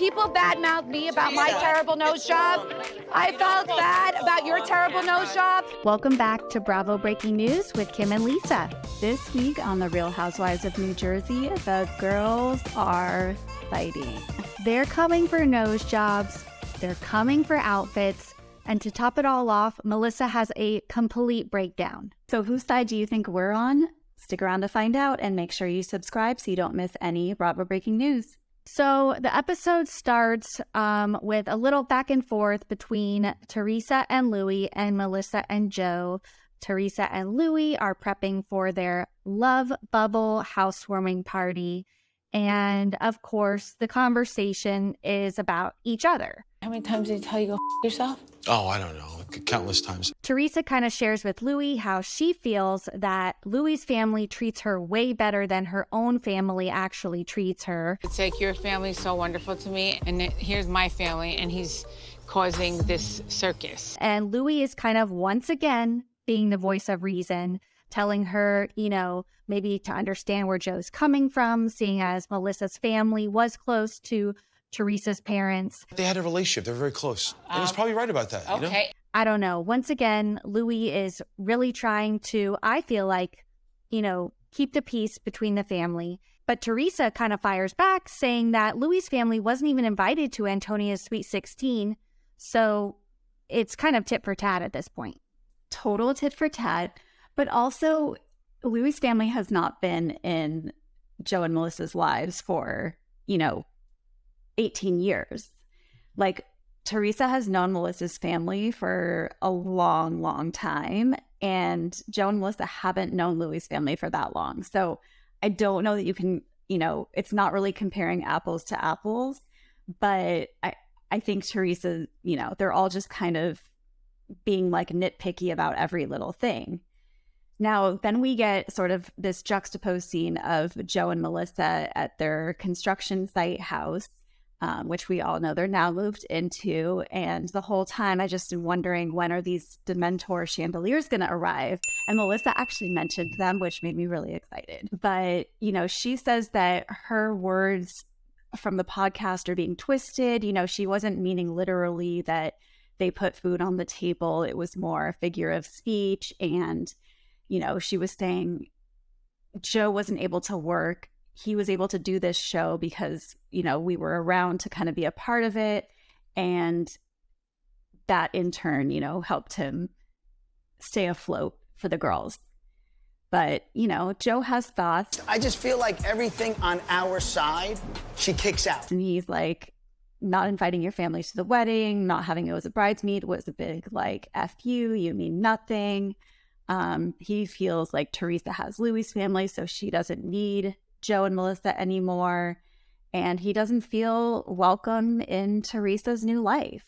people badmouth me about my terrible nose job. I felt bad about your terrible nose job. Welcome back to Bravo Breaking News with Kim and Lisa. This week on The Real Housewives of New Jersey, the girls are fighting. They're coming for nose jobs. They're coming for outfits. And to top it all off, Melissa has a complete breakdown. So whose side do you think we're on? Stick around to find out and make sure you subscribe so you don't miss any Bravo Breaking News. So the episode starts with a little back and forth between Teresa and Louis and Melissa and Joe. Teresa and Louis are prepping for their love bubble housewarming party. And of course, the conversation is about each other. How many times did he tell you go yourself? Oh, I don't know. Countless times. Teresa kind of shares with Louis how she feels that Louis's family treats her way better than her own family actually treats her. It's like your family's so wonderful to me, and here's my family, and he's causing this circus. And Louis is kind of once again being the voice of reason, telling her, you know, maybe to understand where Joe's coming from, seeing as Melissa's family was close to Teresa's parents. They had a relationship. They were very close. And he's probably right about that. Okay. You know? I don't know. Once again, Louis is really trying to, I feel like, you know, keep the peace between the family. But Teresa kind of fires back, saying that Louis's family wasn't even invited to Antonia's Sweet 16. So it's kind of tit for tat at this point. Total tit for tat. But also, Louis's family has not been in Joe and Melissa's lives for, 18 years. Like, Teresa has known Melissa's family for a long, long time, and Joe and Melissa haven't known Louis's family for that long. So I don't know that you can, it's not really comparing apples to apples, but I think Teresa, they're all just kind of being like nitpicky about every little thing. Now, then we get sort of this juxtaposed scene of Joe and Melissa at their construction site house, which we all know they're now moved into. And the whole time I just am wondering, when are these Dementor chandeliers going to arrive? And Melissa actually mentioned them, which made me really excited. But, she says that her words from the podcast are being twisted. She wasn't meaning literally that they put food on the table. It was more a figure of speech. And, she was saying Joe wasn't able to work. He was able to do this show because, we were around to kind of be a part of it. And that in turn, helped him stay afloat for the girls. But, Joe has thoughts. I just feel like everything on our side, she kicks out. And he's like, not inviting your family to the wedding, not having it as a bridesmaid was a big, like, F you mean nothing. He feels like Teresa has Louis's family, so she doesn't need Joe and Melissa anymore. And he doesn't feel welcome in Teresa's new life.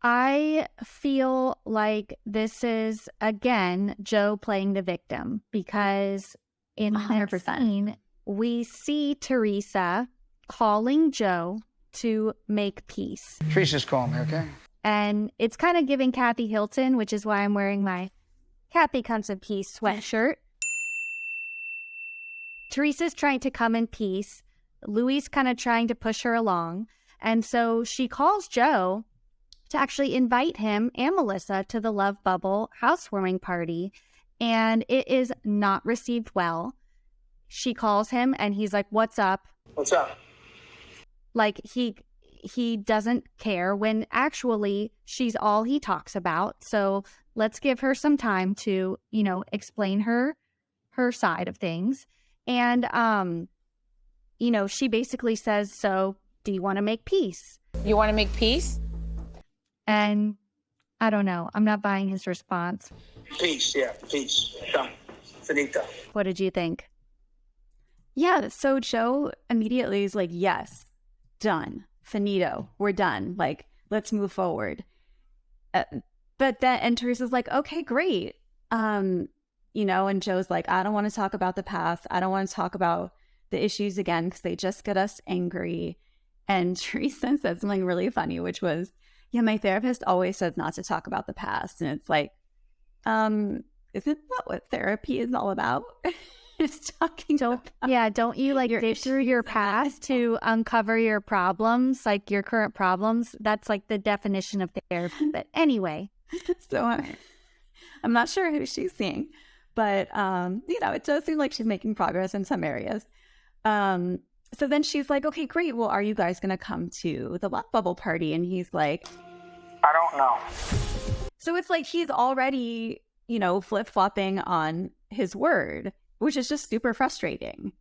I feel like this is, again, Joe playing the victim, because in 100%, scene, we see Teresa calling Joe to make peace. Teresa's calling me, okay? And it's kind of giving Kathy Hilton, which is why I'm wearing my Kathy Comes in Peace sweatshirt. Teresa's trying to come in peace. Louis kind of trying to push her along. And so she calls Joe to actually invite him and Melissa to the Love Bubble housewarming party. And it is not received well. She calls him and he's like, "What's up?" What's up? Like he doesn't care, when actually she's all he talks about. So let's give her some time to, explain her side of things. And, she basically says, "So do you want to make peace?" You want to make peace? And I don't know. I'm not buying his response. Peace, yeah, peace. Done. Finito. What did you think? Yeah, so Joe immediately is like, "Yes, done. Finito. We're done. Like, let's move forward." But then, and Teresa's like, "Okay, great." And Joe's like, "I don't want to talk about the past. I don't want to talk about the issues again because they just get us angry." And Teresa said something really funny, which was, "Yeah, my therapist always says not to talk about the past." And it's like, isn't that what therapy is all about? is talking about. Yeah, don't you like dig through your past to uncover your problems, like your current problems? That's like the definition of therapy. But anyway. So I'm not sure who she's seeing, but, it does seem like she's making progress in some areas. So then she's like, okay, great. Well, are you guys going to come to the love bubble party? And he's like, I don't know. so it's like he's already, flip-flopping on his word, which is just super frustrating.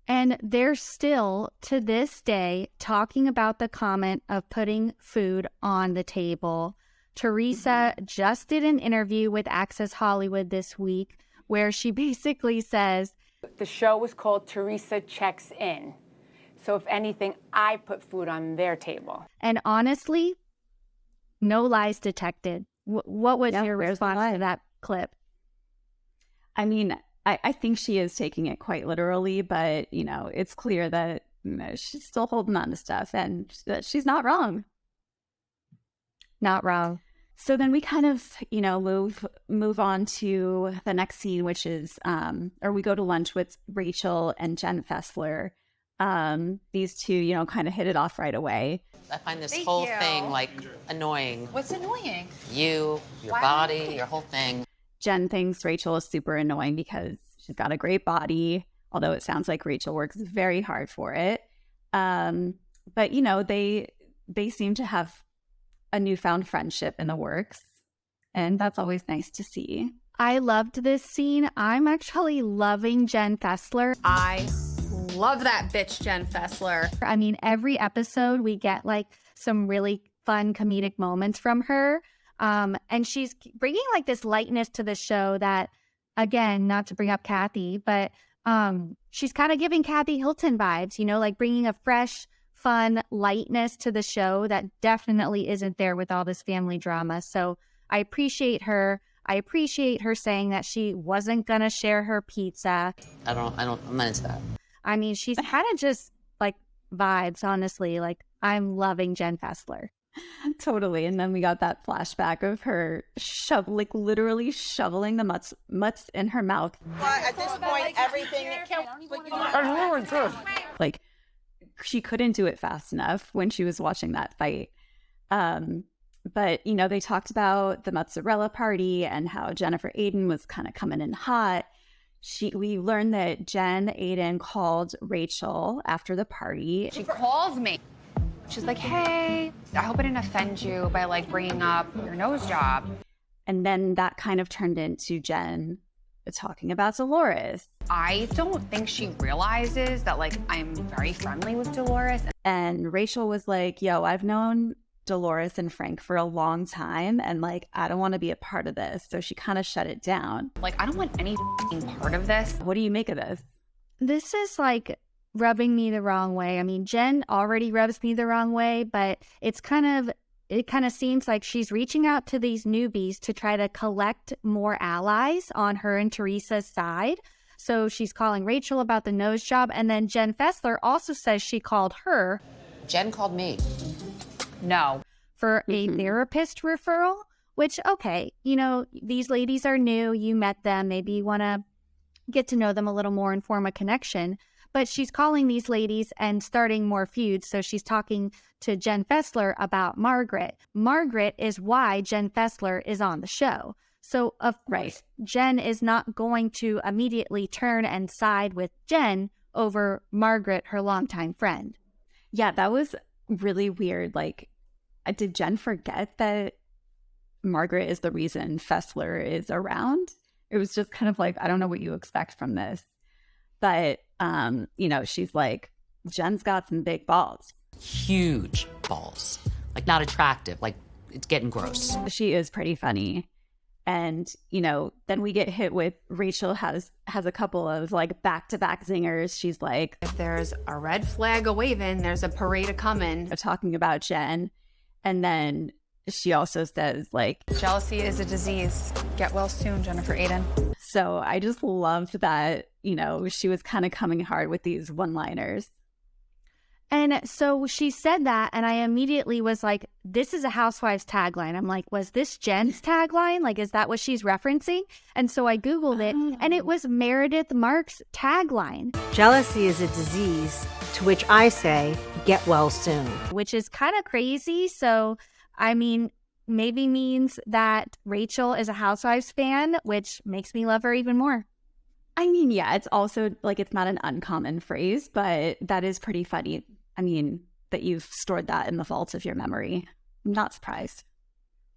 And they're still, to this day, talking about the comment of putting food on the table. Teresa just did an interview with Access Hollywood this week where she basically says, The show was called Teresa Checks In. So if anything, I put food on their table. and honestly, no lies detected. What was your response to that clip? I mean, I think she is taking it quite literally, but, it's clear that she's still holding on to stuff and that she's not wrong. Not wrong. So then we kind of, move on to the next scene, which is, or we go to lunch with Rachel and Jen Fessler. These two, kind of hit it off right away. I find this whole thing, annoying. What's annoying? You, your body, your whole thing. Jen thinks Rachel is super annoying because she's got a great body, although it sounds like Rachel works very hard for it. But, they seem to have a newfound friendship in the works, and that's always nice to see. I loved this scene. I'm actually loving Jen Fessler. I love that bitch, Jen Fessler. I mean, every episode we get like some really fun comedic moments from her. And she's bringing like this lightness to the show that, again, not to bring up Kathy, but she's kind of giving Kathy Hilton vibes, like bringing a fresh, fun lightness to the show that definitely isn't there with all this family drama. So I appreciate her. I appreciate her saying that she wasn't going to share her pizza. I'm not into that. I mean, she's kind of just like vibes, honestly. Like, I'm loving Jen Fessler. Totally. And then we got that flashback of her literally shoveling the mutts in her mouth. Well, at this point, everything. Like, she couldn't do it fast enough when she was watching that fight. But, they talked about the mozzarella party and how Jennifer Aydin was kind of coming in hot. We learned that Jen Aydin called Rachel after the party. She calls me. She's like, hey, I hope I didn't offend you by bringing up your nose job. And then that kind of turned into Jen talking about Dolores. I don't think she realizes that I'm very friendly with Dolores. And Rachel was like, yo, I've known Dolores and Frank for a long time, and I don't want to be a part of this. So she kind of shut it down. I don't want any part of this. What do you make of this? This is rubbing me the wrong way. I mean, Jen already rubs me the wrong way, but it kind of seems like she's reaching out to these newbies to try to collect more allies on her and Teresa's side. So she's calling Rachel about the nose job, and then Jen Fessler also says she called her. Jen called me. No. For a therapist referral, which, okay, these ladies are new. You met them. Maybe you want to get to know them a little more and form a connection. But she's calling these ladies and starting more feuds. So she's talking to Jen Fessler about Margaret. Margaret is why Jen Fessler is on the show. So, of course, Jen is not going to immediately turn and side with Jen over Margaret, her longtime friend. Yeah, that was really weird. Did Jen forget that Margaret is the reason Fessler is around? It was just kind of I don't know what you expect from this. But, she's like, Jen's got some big balls. Huge balls. Not attractive. It's getting gross. She is pretty funny. And, then we get hit with Rachel has a couple of back-to-back zingers. She's like, if there's a red flag a-waving, there's a parade a-coming. Talking about Jen. And then she also says jealousy is a disease. Get well soon, Jennifer Aydin. So I just loved that, she was kind of coming hard with these one-liners. And so she said that, and I immediately was like, this is a Housewives tagline. I'm like, was this Jen's tagline? Like, is that what she's referencing? And so I Googled it, and it was Meredith Marks' tagline. Jealousy is a disease, to which I say, get well soon. Which is kind of crazy. So, I mean, maybe means that Rachel is a Housewives fan, which makes me love her even more. I mean, yeah, it's also like it's not an uncommon phrase, but that is pretty funny. I mean, that you've stored that in the vault of your memory. I'm not surprised.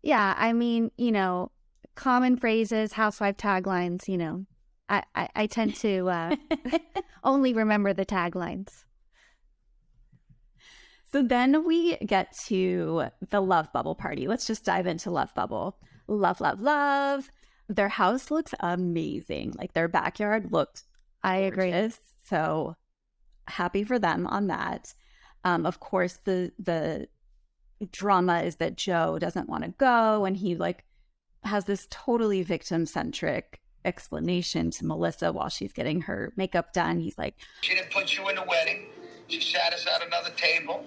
Yeah, I mean, you know, common phrases, housewife taglines, you know, I tend to only remember the taglines. So then we get to the Love Bubble party. Let's just dive into Love Bubble. Love, love, love. Their house looks amazing. Like their backyard looked I agree. gorgeous. So happy for them on that. Of course, the drama is that Joe doesn't want to go, and he like has this totally victim-centric explanation to Melissa while she's getting her makeup done. He's like, she didn't put you in the wedding. She sat us at another table.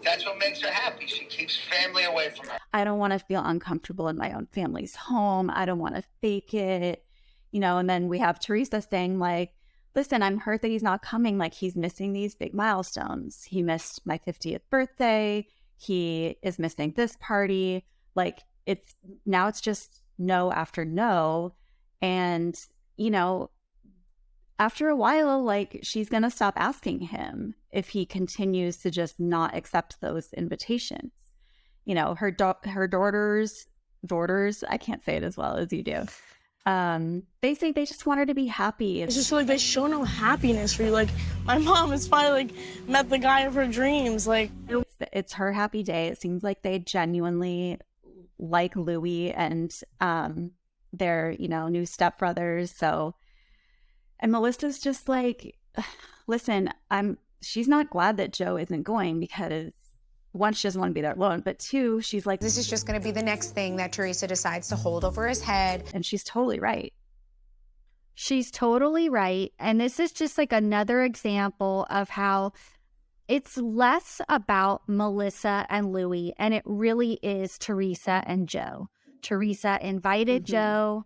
That's what makes her happy. She keeps family away from her. I don't want to feel uncomfortable in my own family's home. I don't want to fake it, you know. And then we have Teresa saying like, listen, I'm hurt that he's not coming. Like, he's missing these big milestones. He missed my 50th birthday. He is missing this party. Like, it's just no after no. And, you know, after a while, like, she's going to stop asking him if he continues to just not accept those invitations. You know, her daughters, I can't say it as well as you do. They say they just want her to be happy. It's just like they show no happiness for you. Like, my mom has finally like met the guy of her dreams. Like, it's her happy day. It seems like they genuinely like Louis and their, you know, new stepbrothers. So, and Melissa's just like, listen, she's not glad that Joe isn't going because one, she doesn't want to be there alone, but two, she's like, this is just going to be the next thing that Teresa decides to hold over his head. And she's totally right. She's totally right. And this is just like another example of how it's less about Melissa and Louis, and it really is Teresa and Joe. Teresa invited Joe.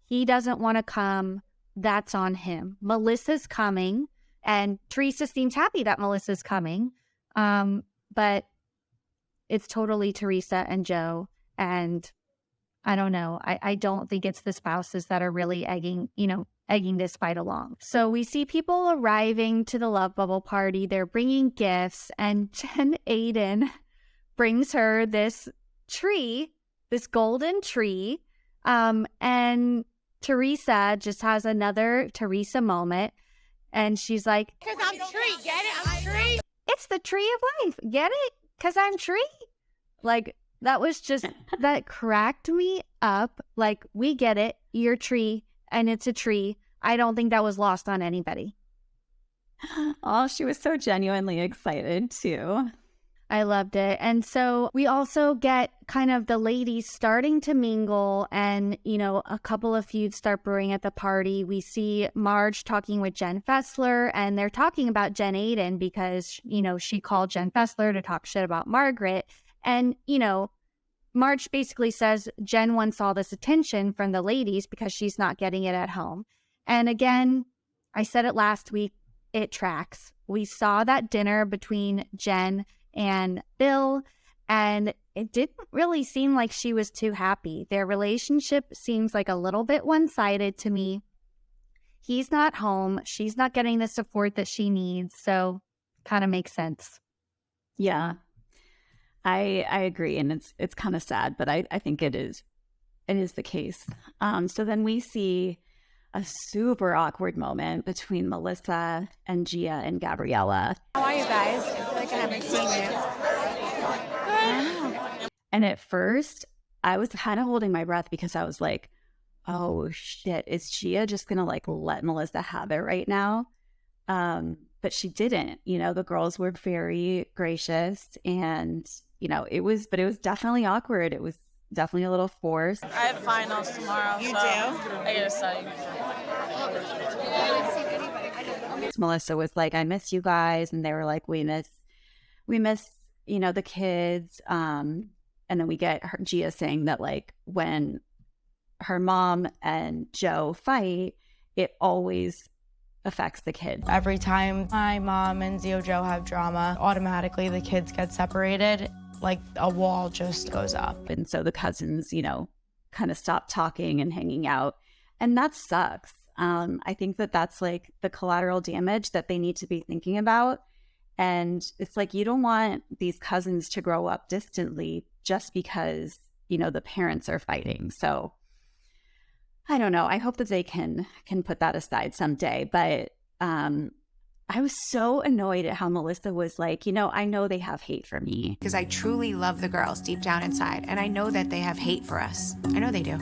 He doesn't want to come. That's on him. Melissa's coming, and Teresa seems happy that Melissa's coming. But it's totally Teresa and Joe. And I don't know. I don't think it's the spouses that are really egging this fight along. So we see people arriving to the Love Bubble party. They're bringing gifts, and Jen Aydin brings her this tree, this golden tree. And Teresa just has another Teresa moment. And she's like, because I'm tree, get it? I'm tree. It's the tree of life. Get it? Because I'm tree. Like, that was just, that cracked me up. Like, we get it. You're tree, and it's a tree. I don't think that was lost on anybody. Oh, she was so genuinely excited, too. I loved it. And so we also get kind of the ladies starting to mingle, and, you know, a couple of feuds start brewing at the party. We see Marge talking with Jen Fessler, and they're talking about Jen Aydin because, you know, she called Jen Fessler to talk shit about Margaret. And, you know, Marge basically says Jen wants all this attention from the ladies because she's not getting it at home. And again, I said it last week, it tracks. We saw that dinner between Jen and Bill, and it didn't really seem like she was too happy. Their relationship seems like a little bit one-sided to me. He's not home. She's not getting the support that she needs. So kind of makes sense. Yeah, I agree. And it's kind of sad, but I think it is the case. So then we see a super awkward moment between Melissa and Gia and Gabriella. How are you guys? I feel like I haven't seen you. Good. And at first, I was kind of holding my breath because I was like, oh shit, is Gia just gonna like let Melissa have it right now? But she didn't. You know, the girls were very gracious, and you know, it was definitely awkward. It was definitely a little forced. I have finals tomorrow. You do? I gotta study. Melissa was like, I miss you guys. And they were like, we miss we miss, the kids. And then we get Gia saying that, like, when her mom and Joe fight, it always affects the kids. Every time my mom and Zio Joe have drama, automatically the kids get separated. Like a wall just goes up. And so the cousins, kind of stop talking and hanging out. And that sucks. I think that that's like the collateral damage that they need to be thinking about. And it's like, you don't want these cousins to grow up distantly just because, the parents are fighting. So I don't know. I hope that they can put that aside someday. But I was so annoyed at how Melissa was like, I know they have hate for me. Because I truly love the girls deep down inside. And I know that they have hate for us. I know they do.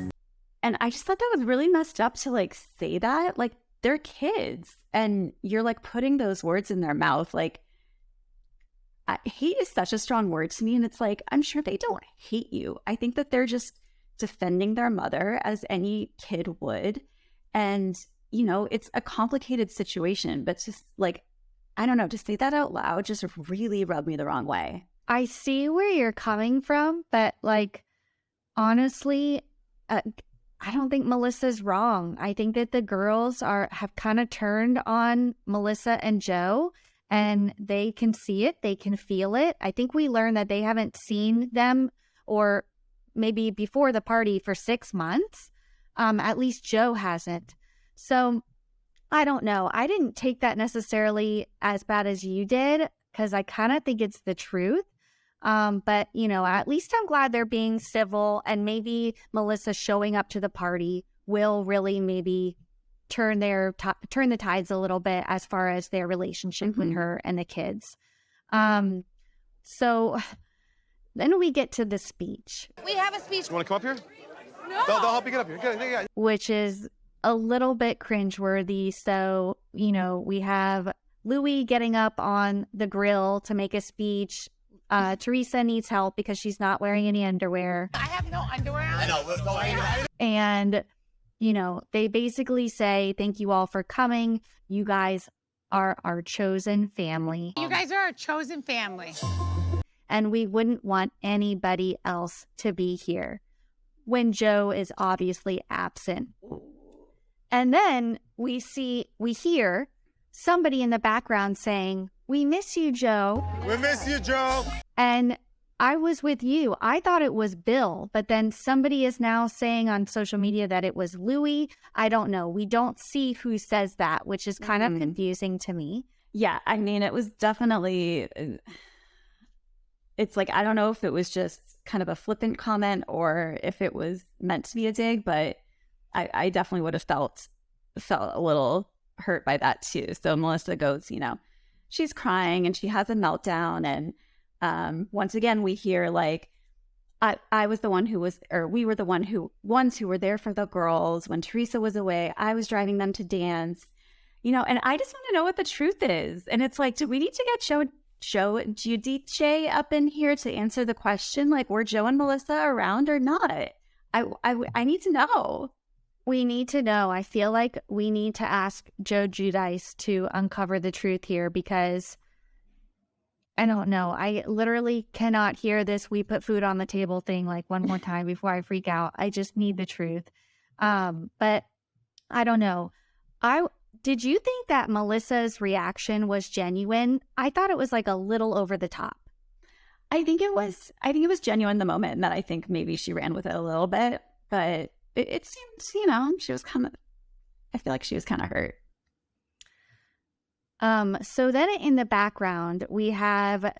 And I just thought that was really messed up to like say that. Like, they're kids and you're like putting those words in their mouth. Like, hate is such a strong word to me. And it's like, I'm sure they don't hate you. I think that they're just defending their mother as any kid would. And, it's a complicated situation, but just like, I don't know, to say that out loud just really rubbed me the wrong way. I see where you're coming from, but like, honestly, I don't think Melissa's wrong. I think that the girls have kind of turned on Melissa and Joe, and they can see it. They can feel it. I think we learned that they haven't seen them, or maybe before the party, for 6 months. At least Joe hasn't. So I don't know. I didn't take that necessarily as bad as you did, because I kind of think it's the truth. But, at least I'm glad they're being civil, and maybe Melissa showing up to the party will really maybe turn the tides a little bit as far as their relationship with her and the kids. So then we get to the speech. We have a speech. You want to come up here? No. They'll help you get up here. Yeah. Which is a little bit cringeworthy. So, we have Louis getting up on the grill to make a speech. Teresa needs help because she's not wearing any underwear. I have no underwear on. I know. And, they basically say, thank you all for coming. You guys are our chosen family. You guys are our chosen family. And we wouldn't want anybody else to be here when Joe is obviously absent. And then we hear somebody in the background saying, "We miss you, Joe." We miss you, Joe. And I was with you. I thought it was Bill, but then somebody is now saying on social media that it was Louis. I don't know. We don't see who says that, which is kind of confusing to me. Yeah, I mean, it was definitely, it's like, I don't know if it was just kind of a flippant comment or if it was meant to be a dig, but I definitely would have felt a little hurt by that too. So Melissa goes, she's crying and she has a meltdown. And once again, we hear like, I was the one who was, or we were the ones who were there for the girls when Teresa was away. I was driving them to dance, and I just want to know what the truth is. And it's like, do we need to get Joe Giudice up in here to answer the question? Like, were Joe and Melissa around or not? I need to know. We need to know. I feel like we need to ask Joe Giudice to uncover the truth here, because I don't know. I literally cannot hear this "we put food on the table" thing like one more time before I freak out. I just need the truth. But I don't know. Did you think that Melissa's reaction was genuine? I thought it was like a little over the top. I think it was genuine in the moment, and that I think maybe she ran with it a little bit, but it seems, she was I feel like she was kind of hurt. So then in the background, we have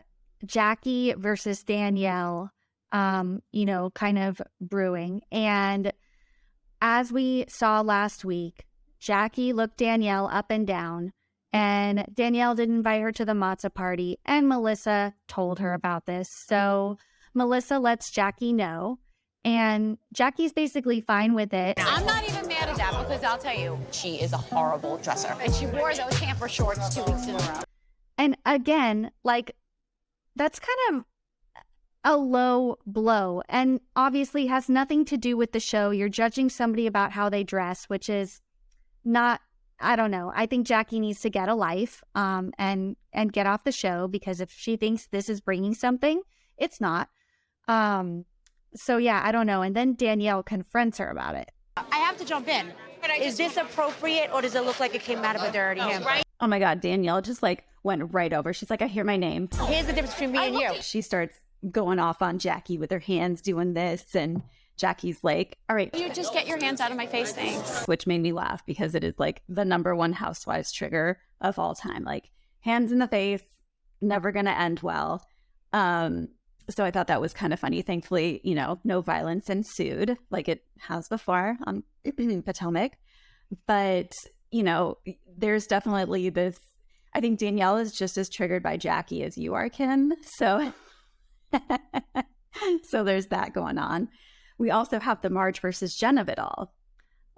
Jackie versus Danielle, kind of brewing. And as we saw last week, Jackie looked Danielle up and down, and Danielle didn't invite her to the matzah party, and Melissa told her about this. So Melissa lets Jackie know, and Jackie's basically fine with it. I'm not even mad at that, because I'll tell you, she is a horrible dresser. And she wore those hamper shorts 2 weeks in a row. And again, like, that's kind of a low blow, and obviously has nothing to do with the show. You're judging somebody about how they dress, which is not I don't know. I think Jackie needs to get a life and get off the show, because if she thinks this is bringing something, it's not. So yeah, I don't know. And then Danielle confronts her about it. I have to jump in. Is this appropriate, or does it look like it came out of a dirty hand? Right. Oh my God, Danielle just like went right over. She's like, I hear my name. Here's the difference between me and you. She starts going off on Jackie with her hands doing this, and Jackie's like, all right. You just get your hands out of my face, thanks. Which made me laugh because it is like the #1 Housewives trigger of all time. Like, hands in the face, never going to end well. So I thought that was kind of funny. Thankfully, you know, no violence ensued like it has before on Potomac. But, you know, there's definitely this, I think Danielle is just as triggered by Jackie as you are, Kim. So, so there's that going on. We also have the Marge versus Jen of it all.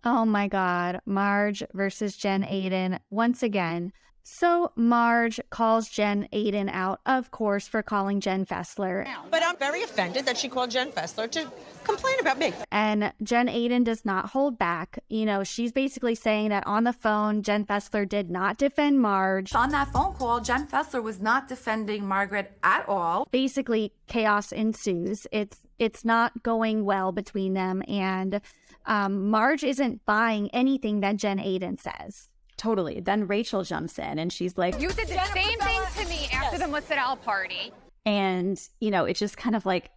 Oh my God. Marge versus Jen Aydin once again. So Marge calls Jen Aydin out, of course, for calling Jen Fessler. But I'm very offended that she called Jen Fessler to complain about me. And Jen Aydin does not hold back. You know, she's basically saying that on the phone, Jen Fessler did not defend Marge. On that phone call, Jen Fessler was not defending Margaret at all. Basically, chaos ensues. It's not going well between them. And Marge isn't buying anything that Jen Aydin says. Totally. Then Rachel jumps in and she's like, You did the same thing to me after the mozzarella party. And, you know, it's just kind of like,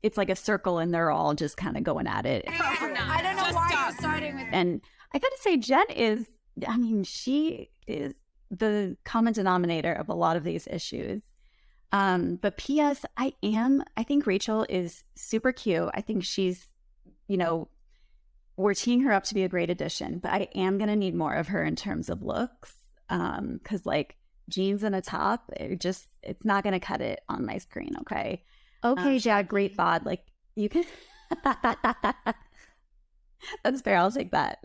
it's like a circle and they're all just kind of going at it. I don't know why you're starting with. And I got to say, Jen is, I mean, she is the common denominator of a lot of these issues. But P.S., I think Rachel is super cute. I think she's, you know, we're teeing her up to be a great addition, but I am going to need more of her in terms of looks. Because like jeans and a top, it's not going to cut it on my screen. Okay. Okay, Jack, great bod. Like you can, that's fair. I'll take that.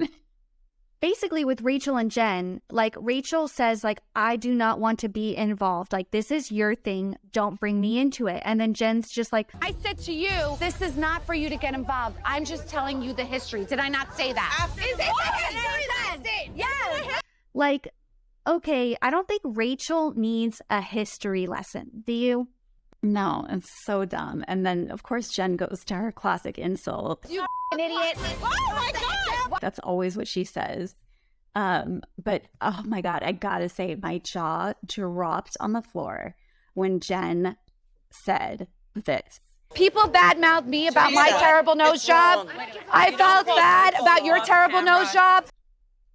Basically with Rachel and Jen, like Rachel says, like, I do not want to be involved. Like, this is your thing. Don't bring me into it. And then Jen's just like, I said to you, this is not for you to get involved. I'm just telling you the history. Did I not say that? Is it the history then? Yes. Like, okay, I don't think Rachel needs a history lesson. Do you? No, it's so dumb. And then, of course, Jen goes to her classic insult. You an idiot. Oh, my God. That's always what she says. But, oh, my God, I gotta say, my jaw dropped on the floor when Jen said this. People badmouth me about my terrible nose job. I felt bad about your terrible nose job.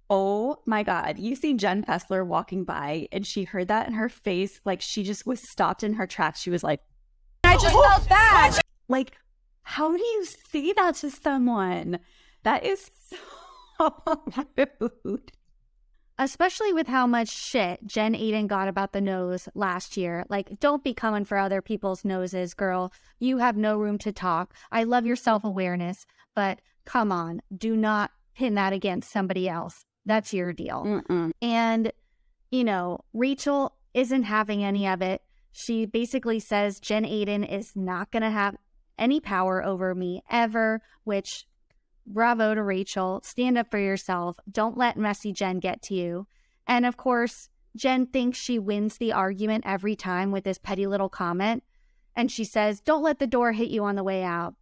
Oh my God. You see Jen Fessler walking by and she heard that in her face. Like she just was stopped in her tracks. She was like, I just felt bad. Like, how do you say that to someone? That is so rude. Especially with how much shit Jen Aydin got about the nose last year. Like, don't be coming for other people's noses, girl. You have no room to talk. I love your self-awareness, but come on, do not pin that against somebody else. That's your deal. Mm-mm. And, you know, Rachel isn't having any of it. She basically says Jen Aydin is not going to have any power over me ever, which, bravo to Rachel. Stand up for yourself. Don't let messy Jen get to you. And of course, Jen thinks she wins the argument every time with this petty little comment. And she says, don't let the door hit you on the way out.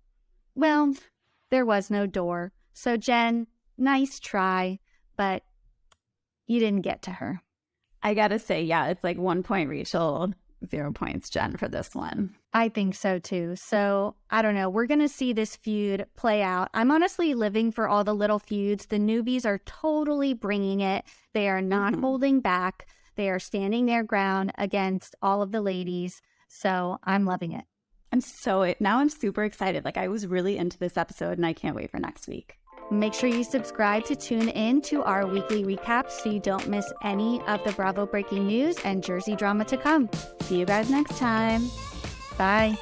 Well, there was no door. So Jen, nice try, but you didn't get to her. I gotta say, yeah, it's like 1 point Rachel, 0 points Jen for this one. I think so too. So I don't know. We're going to see this feud play out. I'm honestly living for all the little feuds. The newbies are totally bringing it. They are not holding back. They are standing their ground against all of the ladies. So I'm loving it. Now I'm super excited. Like I was really into this episode and I can't wait for next week. Make sure you subscribe to tune in to our weekly recaps so you don't miss any of the Bravo breaking news and Jersey drama to come. See you guys next time. Bye.